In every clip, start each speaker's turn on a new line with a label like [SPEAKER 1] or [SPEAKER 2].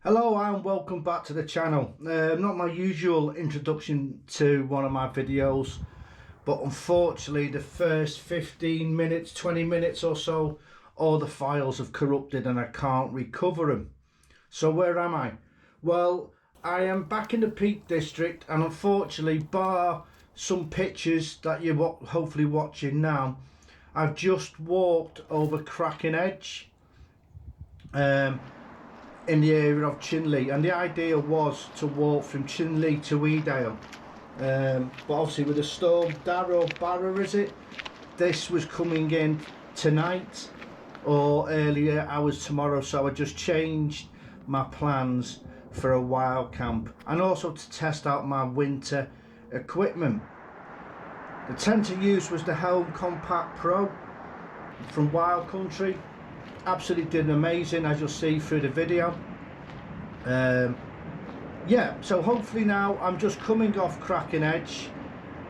[SPEAKER 1] Hello and welcome back to the channel. Not my usual introduction to one of my videos, but unfortunately the first 15 minutes, 20 minutes or so, all the files have corrupted and I can't recover them. So where am I? Well, I am back in the Peak District, and unfortunately, bar some pictures that you're hopefully watching now, I've just walked over Cracking Edge in the area of Chinley, and the idea was to walk from Chinley to Edale, but obviously with the Storm Derragh, is it? This was coming in tonight or earlier hours tomorrow, so I just changed my plans for a wild camp and also to test out my winter equipment. The tent to use was the Helm Compact Pro from Wild Country. Absolutely did amazing, as you'll see through the video. Yeah, so hopefully now I'm just coming off Cracking Edge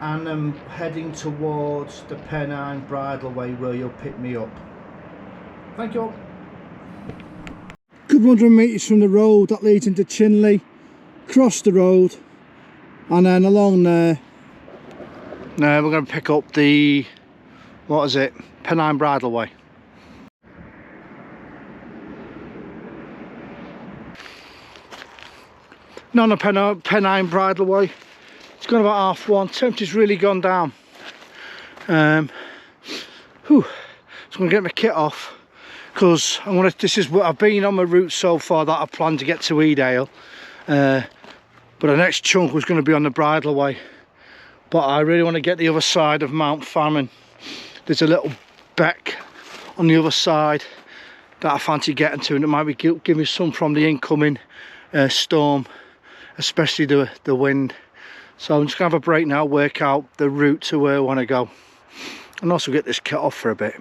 [SPEAKER 1] and I'm heading towards the Pennine Bridleway where you'll pick me up. Thank you all.
[SPEAKER 2] Good 100 metres from the road that leads into Chinley, cross the road and then along there.
[SPEAKER 1] Now we're going to pick up the, what is it, Pennine Bridleway. On the Pennine Bridleway, it's gone about 1:30. Temperature's really gone down. So I'm going to get my kit off because this is what I've been on my route so far that I plan to get to Edale, but the next chunk was going to be on the Bridleway, but I really want to get the other side of Mount Famine. There's a little beck on the other side that I fancy getting to, and it might be give me some from the incoming storm, especially the wind. So I'm just gonna have a break now, work out the route to where I want to go, and also get this kit off for a bit.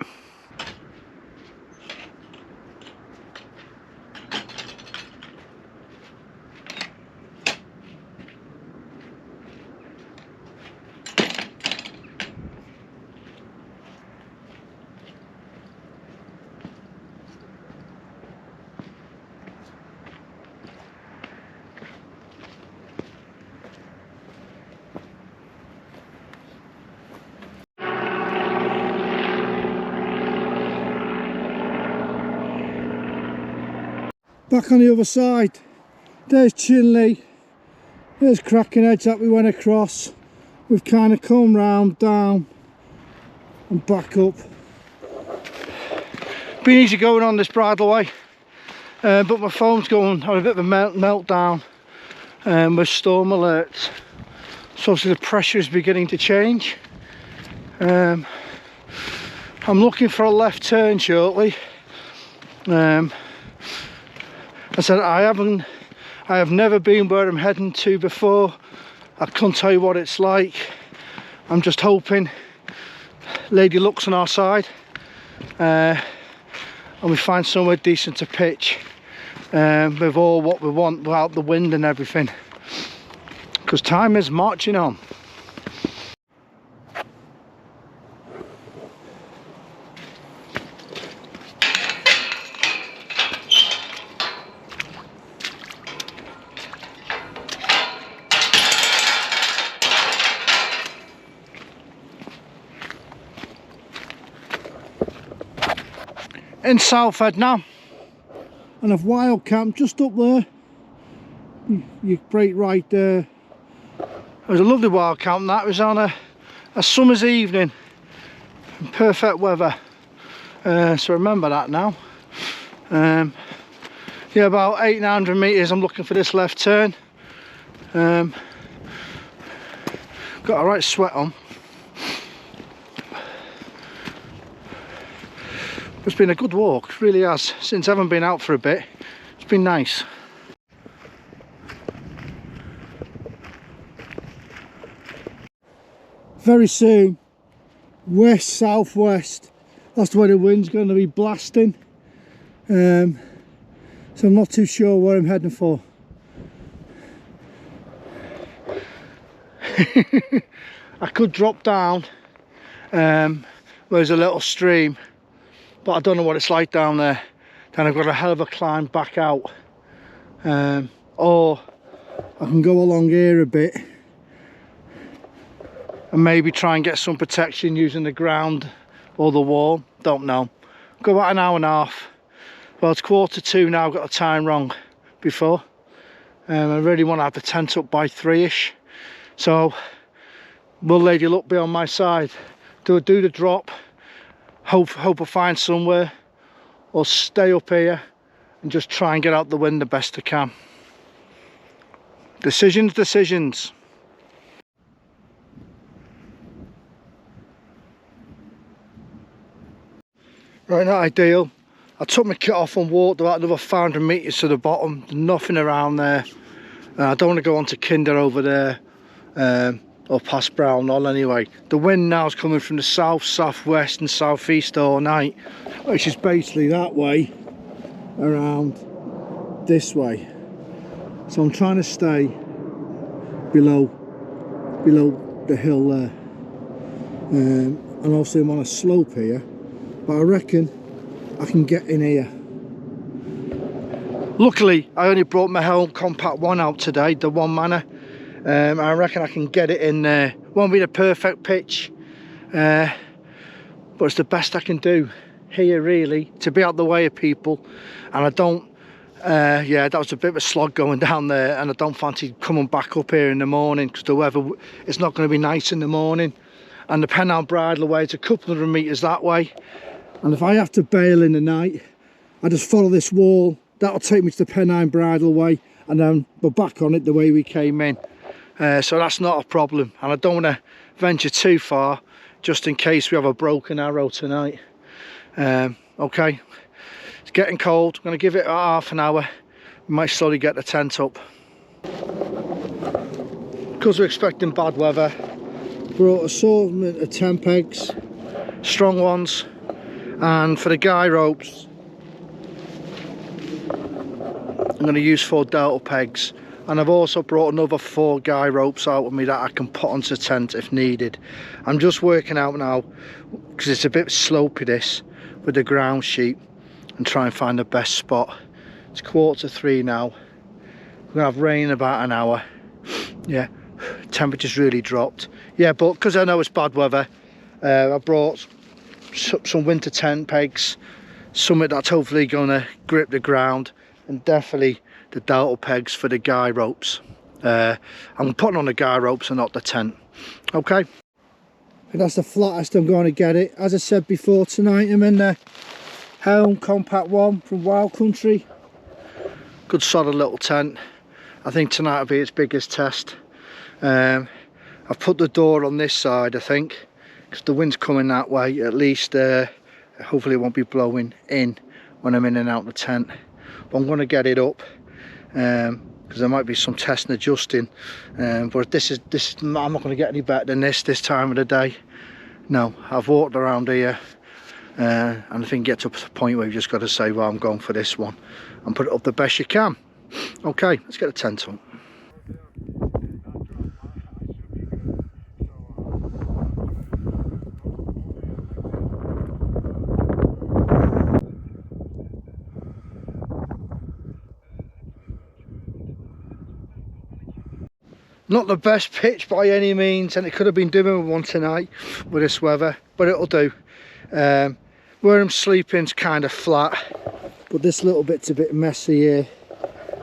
[SPEAKER 2] Back on the other side, there's Chinley, there's Cracking Edge that we went across. We've kind of come round, down and back up.
[SPEAKER 1] Been easy going on this Bridleway, but my phone's going on a bit of a meltdown with storm alerts. So obviously the pressure is beginning to change. I'm looking for a left turn shortly. I said I have never been where I'm heading to before. I can't tell you what it's like. I'm just hoping Lady Luck's on our side, and we find somewhere decent to pitch with all what we want without the wind and everything, because time is marching on. In Southhead now,
[SPEAKER 2] And a wild camp just up there. You break right there.
[SPEAKER 1] it was a lovely wild camp. That was on a summer's evening in perfect weather, so remember that now. Yeah, about 800 metres I'm looking for this left turn. Got a right sweat on. It's been a good walk, it really has. Since I haven't been out for a bit, it's been nice.
[SPEAKER 2] Very soon, west southwest, that's where the wind's going to be blasting. So I'm not too sure where I'm heading for.
[SPEAKER 1] I could drop down where there's a little stream, but I don't know what it's like down there. Then I've got a hell of a climb back out. or
[SPEAKER 2] I can go along here a bit
[SPEAKER 1] and maybe try and get some protection using the ground or the wall. Don't know. Go about an hour and a half. Well, it's 1:45 now. I've got the time wrong before. I really want to have the tent up by 3ish, so will Lady Luck be on my side? Do the drop, hope I find somewhere, or stay up here and just try and get out the wind the best I can. Decisions. Right, now Edale, I took my kit off and walked about another 500 metres to the bottom. There's nothing around there. I don't want to go on to Kinder over there, or past Brownell anyway. The wind now is coming from the south, southwest and southeast all night, which is basically that way around this way. So I'm trying to stay below the hill there, and obviously I'm on a slope here, but I reckon I can get in here. Luckily I only brought my Helm Compact 1 out today, the 1 manner. I reckon I can get it in there. Won't be the perfect pitch, but it's the best I can do here really, to be out the way of people. And I don't yeah, that was a bit of a slog going down there, and I don't fancy coming back up here in the morning because the weather, it's not going to be nice in the morning. And the Pennine Bridleway, it's a couple of 100 metres that way, and if I have to bail in the night, I just follow this wall. That'll take me to the Pennine Bridleway, and then we're back on it the way we came in. So that's not a problem, and I don't want to venture too far just in case we have a broken arrow tonight. Okay, it's getting cold. I'm going to give it half an hour. We might slowly get the tent up. Because we're expecting bad weather, brought an assortment of tent pegs, strong ones, and for the guy ropes I'm going to use 4 delta pegs. And I've also brought another 4 guy ropes out with me that I can put onto the tent if needed. I'm just working out now, because it's a bit slopey this, with the ground sheet, and try and find the best spot. It's 2:45 now. We're going to have rain in about an hour. Yeah, temperature's really dropped. Yeah, but because I know it's bad weather, I brought some winter tent pegs, something that's hopefully going to grip the ground, and definitely the delta pegs for the guy ropes. I'm putting on the guy ropes and not the tent. Okay,
[SPEAKER 2] and that's the flattest I'm going to get it. As I said before, tonight I'm in the Helm Compact 1 from Wild Country.
[SPEAKER 1] Good solid little tent. I think tonight will be its biggest test. I've put the door on this side, I think, because the wind's coming that way. At least hopefully it won't be blowing in when I'm in and out the tent. But I'm going to get it up, because there might be some testing, adjusting, but this is I'm not going to get any better than this time of the day. No, I've walked around here, and I think it gets up to the point where you've just got to say, well, I'm going for this one, and put it up the best you can. Okay, let's get the tent up. Not the best pitch by any means, and it could have been doing with one tonight with this weather, but it'll do. Where I'm sleeping's kind of flat, but this little bit's a bit messy here,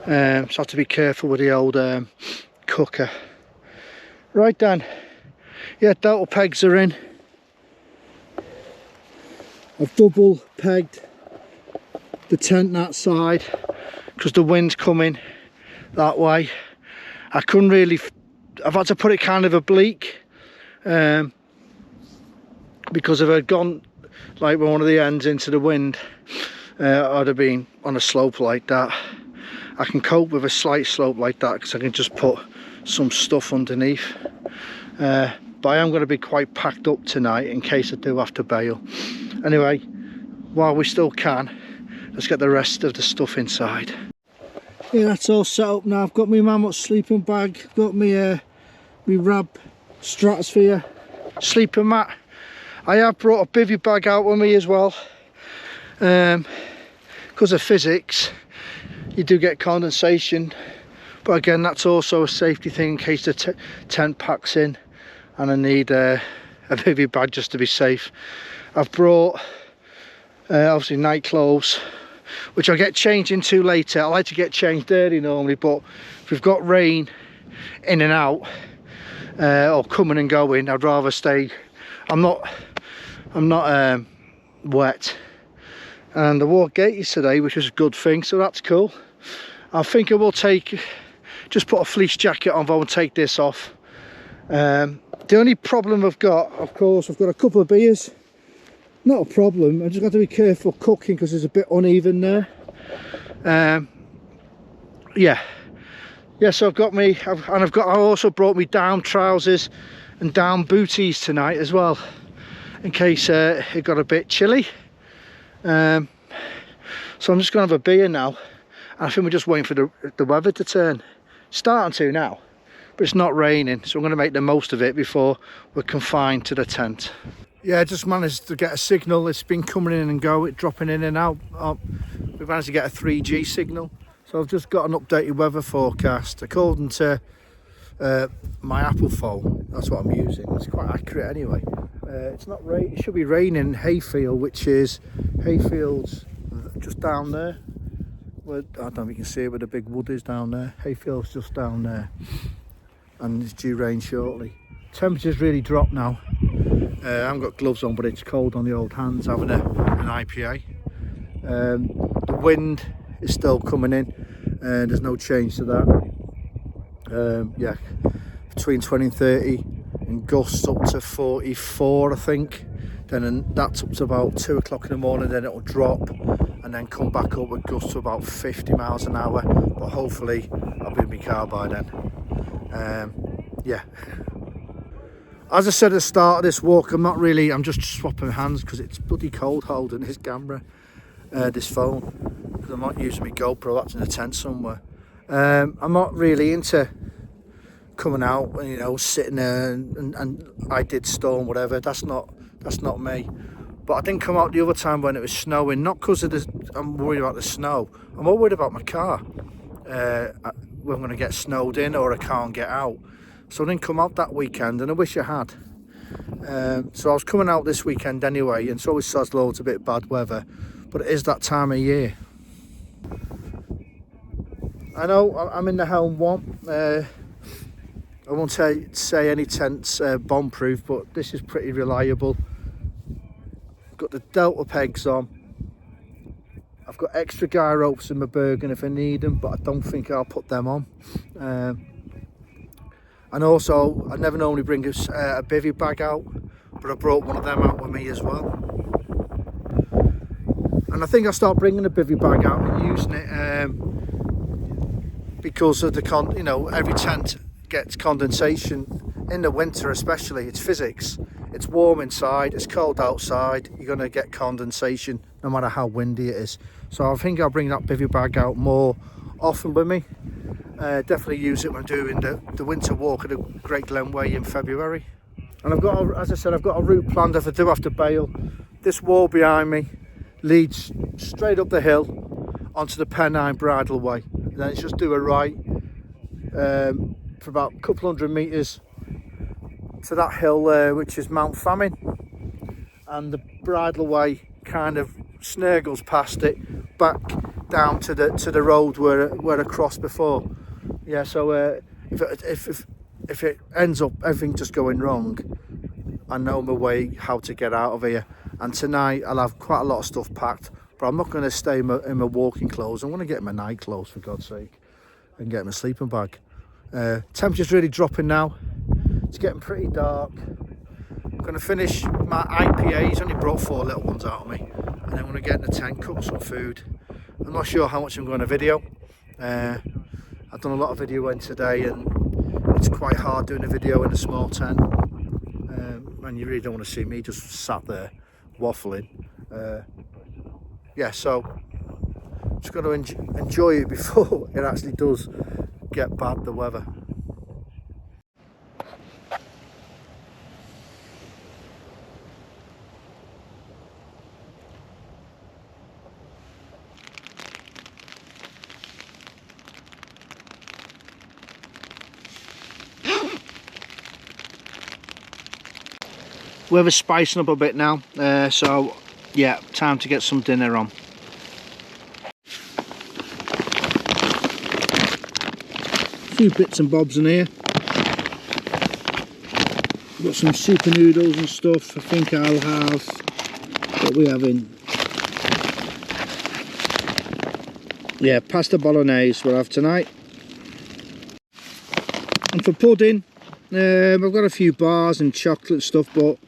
[SPEAKER 1] so I have to be careful with the old cooker. Right then, yeah, delta pegs are in. I've double pegged the tent that side because the wind's coming that way. I couldn't really, I've had to put it kind of oblique, because if I'd gone like one of the ends into the wind, I'd have been on a slope like that. I can cope with a slight slope like that because I can just put some stuff underneath, but I am going to be quite packed up tonight in case I do have to bail. Anyway, while we still can, let's get the rest of the stuff inside.
[SPEAKER 2] Yeah, that's all set up now. I've got my mammoth sleeping bag, got my Rab Stratosphere
[SPEAKER 1] sleeping mat. I have brought a bivy bag out with me as well, because of physics. you do get condensation, but again that's also a safety thing in case the tent packs in and I need a bivvy bag just to be safe. I've brought obviously night clothes, which I'll get changed into later. I like to get changed early normally, but if we've got rain in and out or coming and going, I'd rather stay. I'm not wet. And the walk gate is today, which is a good thing, so that's cool. I think I will just put a fleece jacket on, but I will take this off. The only problem I've got, of course, I've got a couple of beers. Not a problem, I just got to be careful cooking because it's a bit uneven there. Yeah, so I've got me, I also brought me down trousers and down booties tonight as well, in case it got a bit chilly. So I'm just gonna have a beer now. I think we're just waiting for the weather to turn. It's starting to now, but it's not raining, so I'm going to make the most of it before we're confined to the tent. Yeah, I just managed to get a signal. It's been coming in and going, dropping in and out. We've managed to get a 3G signal, so I've just got an updated weather forecast according to my Apple phone. That's what I'm using. It's quite accurate anyway. It's not rain. It should be raining in Hayfield, which is Hayfield's just down there. Well, I don't know if you can see it, where the big wood is down there. Hayfield's just down there, and it's due rain shortly. Temperature's really dropped now. I haven't got gloves on, but it's cold on the old hands having an IPA. The wind is still coming in, and there's no change to that. Yeah, between 20 and 30, and gusts up to 44, I think. Then that's up to about 2 o'clock in the morning, then it'll drop and then come back up with gusts to about 50 miles an hour, but hopefully I'll be in my car by then. Yeah, as I said at the start of this walk, I'm just swapping hands because it's bloody cold holding this camera, this phone, because I'm not using my GoPro. That's in a tent somewhere. I'm not really into coming out and, you know, sitting there and I did storm whatever. That's not me. But I didn't come out the other time when it was snowing, not because I'm worried about the snow. I'm more worried about my car. We're going to get snowed in or I can't get out. So I didn't come out that weekend, and I wish I had. So I was coming out this weekend anyway, and so always says loads of bit bad weather, but it is that time of year. I know I'm in the Helm 1. I won't say any tent's bomb proof, but this is pretty reliable. Got the Delta pegs on. I've got extra guy ropes in my Bergen if I need them, but I don't think I'll put them on. And also, I never normally bring a bivvy bag out, but I brought one of them out with me as well. And I think I'll start bringing a bivvy bag out and using it because of every tent gets condensation in the winter, especially. It's physics. It's warm inside, it's cold outside. You're going to get condensation no matter how windy it is. So I think I'll bring that bivvy bag out more often with me. Definitely use it when doing the winter walk at the Great Glen Way in February. And as I said, I've got a route planned if I do have to bail. This wall behind me leads straight up the hill onto the Pennine Bridle Way. And then it's just do a right for about a couple hundred metres to that hill there, which is Mount Famine. And the Bridle Way kind of snurgles past it, back down to the road where I crossed before. Yeah, so if it ends up everything just going wrong, I know my way how to get out of here. And tonight I'll have quite a lot of stuff packed, but I'm not going to stay in my walking clothes. I'm going to get my night clothes, for God's sake, and get my sleeping bag. Temperature's really dropping now. It's getting pretty dark. I'm going to finish my IPAs. Only brought 4 little ones out of me, and I'm going to get in the tent, cook some food. I'm not sure how much I'm going to video. I've done a lot of videoing today, and it's quite hard doing a video in a small tent. And you really don't want to see me just sat there waffling. Yeah, so just got to enjoy it before it actually does get bad, the weather. Weather's spicing up a bit now, so yeah, time to get some dinner on. A few bits and bobs in here. Got some super noodles and stuff. I think I'll have, what we having? Yeah, pasta bolognese we'll have tonight. And for pudding, I've got a few bars and chocolate stuff, but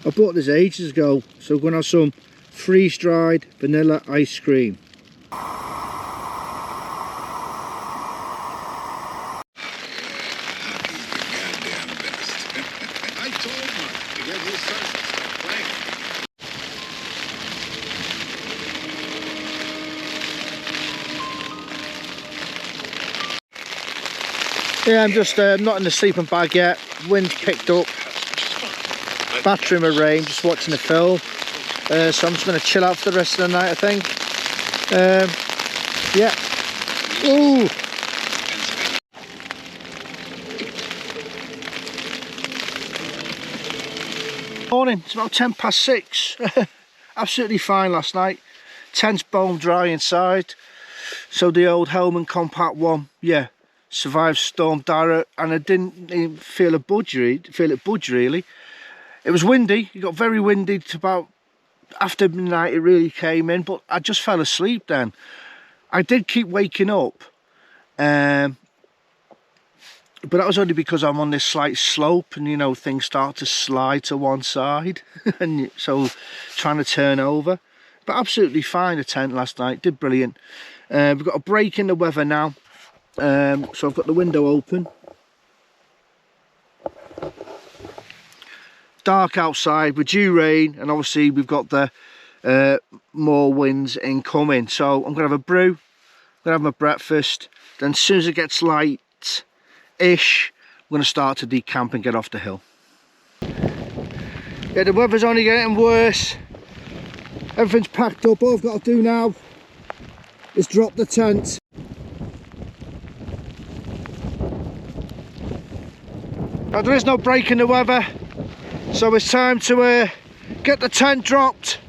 [SPEAKER 1] I bought this ages ago, so we're going to have some freeze-dried vanilla ice cream. Yeah, I'm just not in the sleeping bag yet. Wind's picked up. Battery in my rain, just watching the film. So I'm just going to chill out for the rest of the night, I think. Yeah. Ooh. Morning, it's about 6:10. Absolutely fine last night. Tent's bone dry inside. So the old Helm Compact one, yeah, survived Storm Derragh, and I didn't even feel it budge really. It was windy. It got very windy to about after midnight. It really came in, but I just fell asleep then. I did keep waking up, but that was only because I'm on this slight slope, and you know, things start to slide to one side, and so trying to turn over. But absolutely fine. The tent last night did brilliant. We've got a break in the weather now. So I've got the window open. Dark outside with due rain, and obviously we've got the more winds incoming. So I'm gonna have a brew, I'm gonna have my breakfast, then as soon as it gets light-ish, I'm gonna start to decamp and get off the hill. Yeah, the weather's only getting worse. Everything's packed up. All I've got to do now is drop the tent. Now there is no break in the weather, so it's time to get the tent dropped.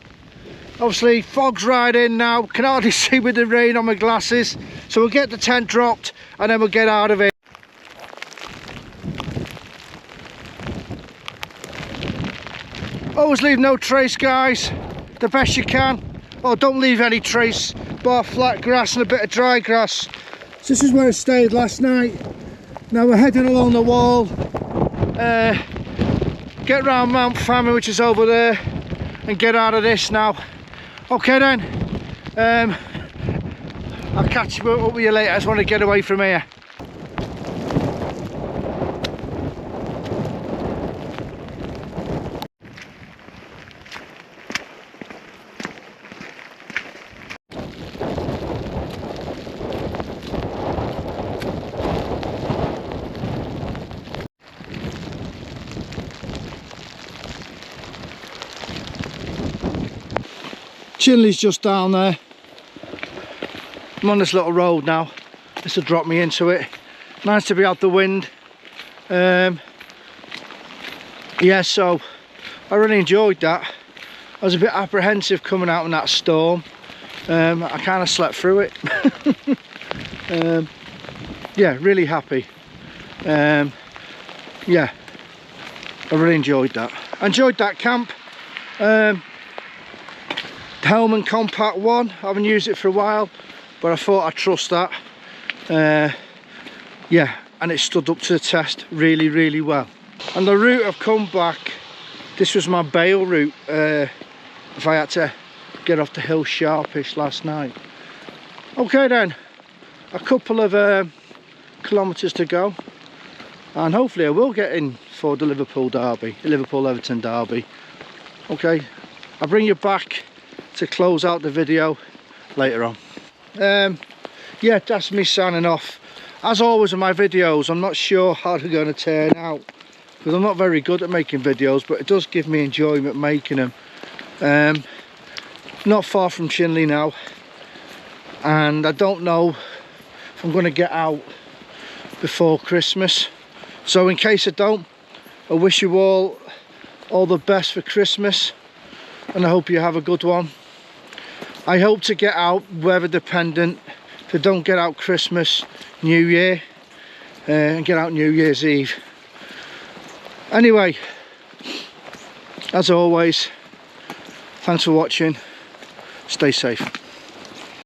[SPEAKER 1] Obviously fog's right in now, can hardly see with the rain on my glasses, so we'll get the tent dropped and then we'll get out of it. Always leave no trace, guys, the best you can. Oh, don't leave any trace, bar flat grass and a bit of dry grass. So this is where I stayed last night. Now we're heading along the wall. Get round Mount Famine, which is over there, and get out of this now. Okay then, I'll catch up with you later. I just want to get away from here. Chinley's just down there. I'm on this little road now. This will drop me into it. Nice to be out the wind. Yeah, so I really enjoyed that. I was a bit apprehensive coming out in that storm. I kind of slept through it. Yeah, really happy. Yeah, I really enjoyed that. I enjoyed that camp. Helm Compact 1, I haven't used it for a while, but I thought I'd trust that. Yeah, and it stood up to the test really well. And the route I've come back, this was my bail route if I had to get off the hill sharpish last night. Okay then, a couple of kilometres to go, and hopefully I will get in for the Liverpool-Everton derby. Okay, I'll bring you back to close out the video later on. Yeah, that's me signing off. As always in my videos, I'm not sure how they're going to turn out, because I'm not very good at making videos, but it does give me enjoyment making them. Not far from Chinley now, and I don't know if I'm going to get out before Christmas, so in case I don't, I wish you all all the best for Christmas, and I hope you have a good one. I hope to get out weather dependent. If I don't get out Christmas, New Year, and get out New Year's Eve. Anyway, as always, thanks for watching. Stay safe.